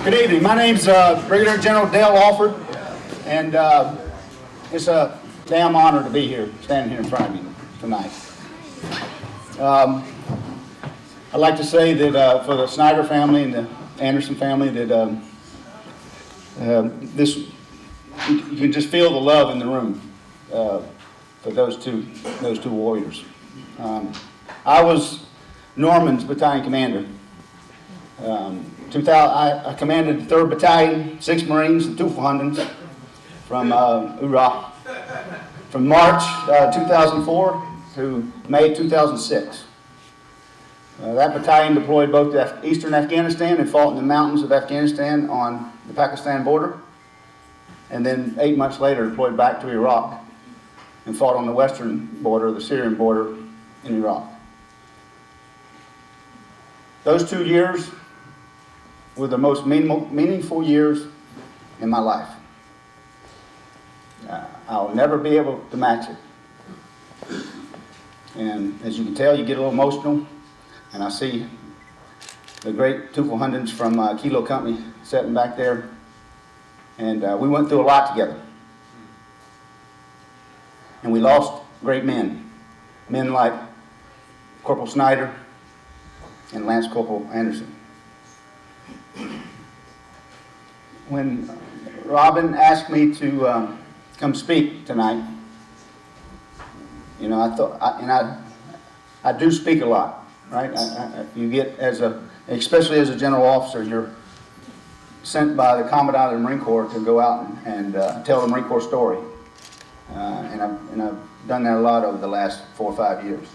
Good evening. My name's Brigadier General Dale Alford, and it's a damn honor to be here, standing here in front of you tonight. I'd like to say that for the Snyder family and the Anderson family, that you can just feel the love in the room for those two warriors. I was Norman's battalion commander. I commanded the 3rd Battalion, 6 Marines, and 2 400s from Iraq, from March 2004 to May 2006. That battalion deployed both to eastern Afghanistan and fought in the mountains of Afghanistan on the Pakistan border, and then 8 months later deployed back to Iraq and fought on the western border, the Syrian border in Iraq. Those 2 years were the most meaningful years in my life. I'll never be able to match it. And as you can tell, you get a little emotional, and I see the great 2 400s from Kilo Company sitting back there, and we went through a lot together. And we lost great men like Corporal Snyder and Lance Corporal Anderson. When Robin asked me to come speak tonight, you know, I do speak a lot, right? You get especially as a general officer, you're sent by the Commandant of the Marine Corps to go out and tell the Marine Corps story, and I've done that a lot over the last 4 or 5 years.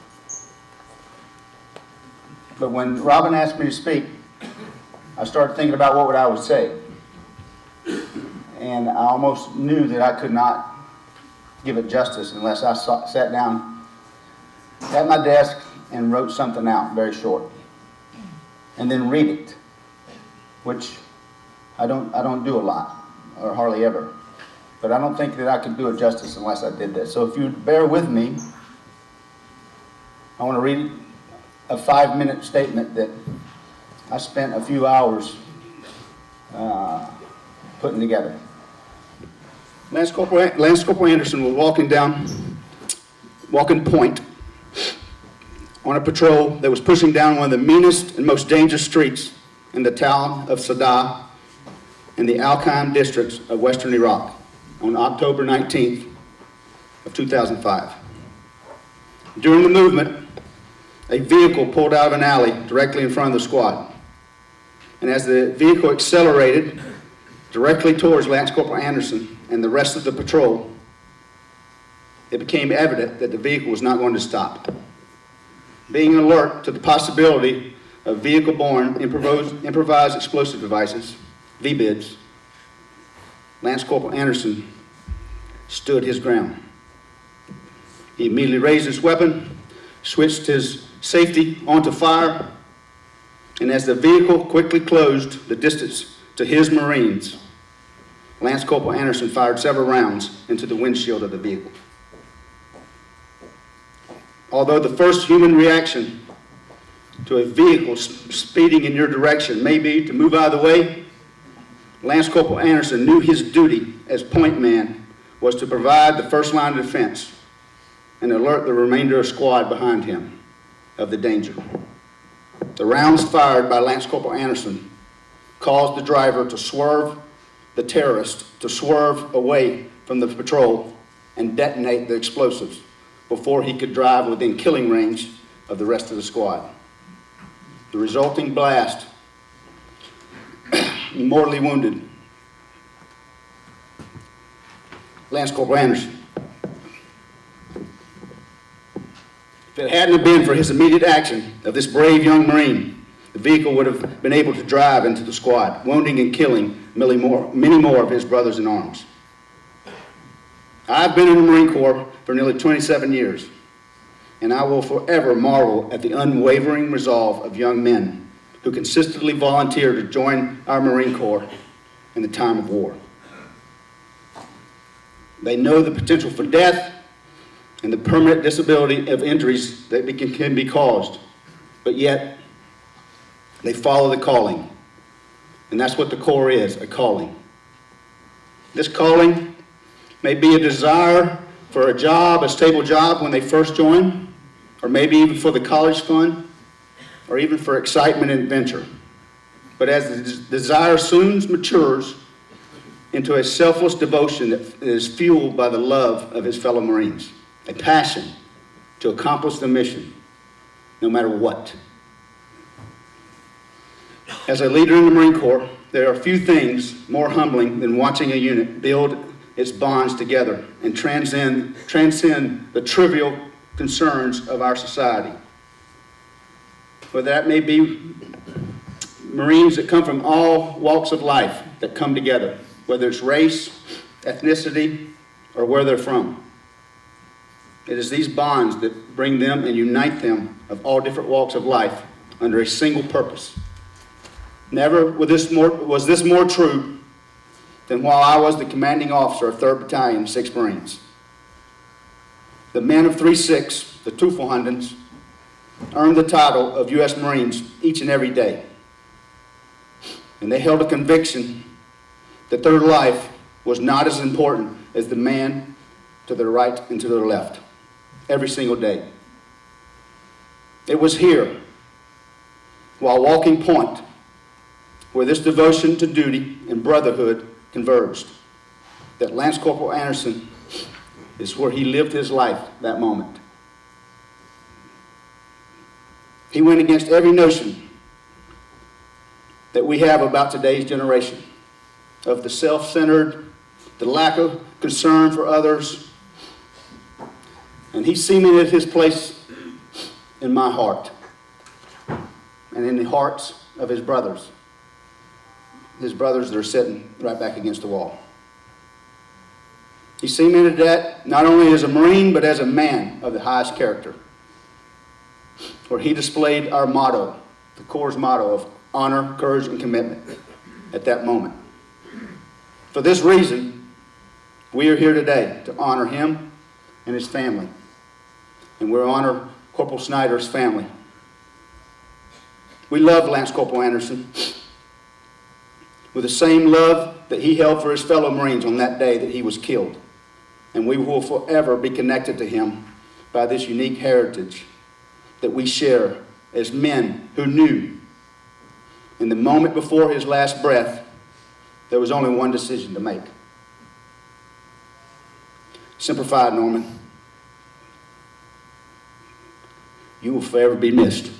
But when Robin asked me to speak, I started thinking about what I would say. And I almost knew that I could not give it justice unless I sat down at my desk and wrote something out very short. And then read it, which I don't do a lot, or hardly ever. But I don't think that I could do it justice unless I did this. So if you bear with me, I want to read a 5-minute statement that I spent a few hours putting together. Lance Corporal Anderson was walking point on a patrol that was pushing down one of the meanest and most dangerous streets in the town of Sadr in the Al-Qaim districts of western Iraq on October 19th of 2005. During the movement, a vehicle pulled out of an alley directly in front of the squad. And as the vehicle accelerated directly towards Lance Corporal Anderson and the rest of the patrol, it became evident that the vehicle was not going to stop. Being alert to the possibility of vehicle-borne improvised explosive devices, VBIDs, Lance Corporal Anderson stood his ground. He immediately raised his weapon, switched his safety onto fire, and as the vehicle quickly closed the distance to his Marines, Lance Corporal Anderson fired several rounds into the windshield of the vehicle. Although the first human reaction to a vehicle speeding in your direction may be to move out of the way, Lance Corporal Anderson knew his duty as point man was to provide the first line of defense and alert the remainder of the squad behind him of the danger. The rounds fired by Lance Corporal Anderson caused the driver to swerve, the terrorist to swerve away from the patrol and detonate the explosives before he could drive within killing range of the rest of the squad. The resulting blast mortally wounded Lance Corporal Anderson. If it hadn't have been for his immediate action of this brave young Marine, the vehicle would have been able to drive into the squad, wounding and killing many more of his brothers in arms. I've been in the Marine Corps for nearly 27 years, and I will forever marvel at the unwavering resolve of young men who consistently volunteer to join our Marine Corps in the time of war. They know the potential for death and the permanent disability of injuries that can be caused, but yet they follow the calling And that's what the Corps is, a calling. This calling may be a desire for a job, a stable job when they first join, or maybe even for the college fund, or even for excitement and adventure. But as the desire soon matures into a selfless devotion that is fueled by the love of his fellow Marines, a passion to accomplish the mission, no matter what. As a leader in the Marine Corps, there are few things more humbling than watching a unit build its bonds together and transcend the trivial concerns of our society. Whether that may be Marines that come from all walks of life that come together, whether it's race, ethnicity, or where they're from. It is these bonds that bring them and unite them of all different walks of life under a single purpose. Never was this more true than while I was the commanding officer of 3rd Battalion, 6th Marines. The men of 3-6, the Teufelhundens, earned the title of U.S. Marines each and every day. And they held a conviction that their life was not as important as the man to their right and to their left, every single day. It was here, while walking point, where this devotion to duty and brotherhood converged, that Lance Corporal Anderson is where he lived his life that moment. He went against every notion that we have about today's generation, of the self-centered, the lack of concern for others, and he cemented his place in my heart and in the hearts of his brothers that are sitting right back against the wall. He cemented that not only as a Marine, but as a man of the highest character, where he displayed our motto, the Corps' motto of honor, courage, and commitment at that moment. For this reason, we are here today to honor him and his family, and we honor Corporal Snyder's family. We love Lance Corporal Anderson with the same love that he held for his fellow Marines on that day that he was killed. And we will forever be connected to him by this unique heritage that we share as men who knew in the moment before his last breath, there was only one decision to make. Simplified, Norman. You will forever be missed.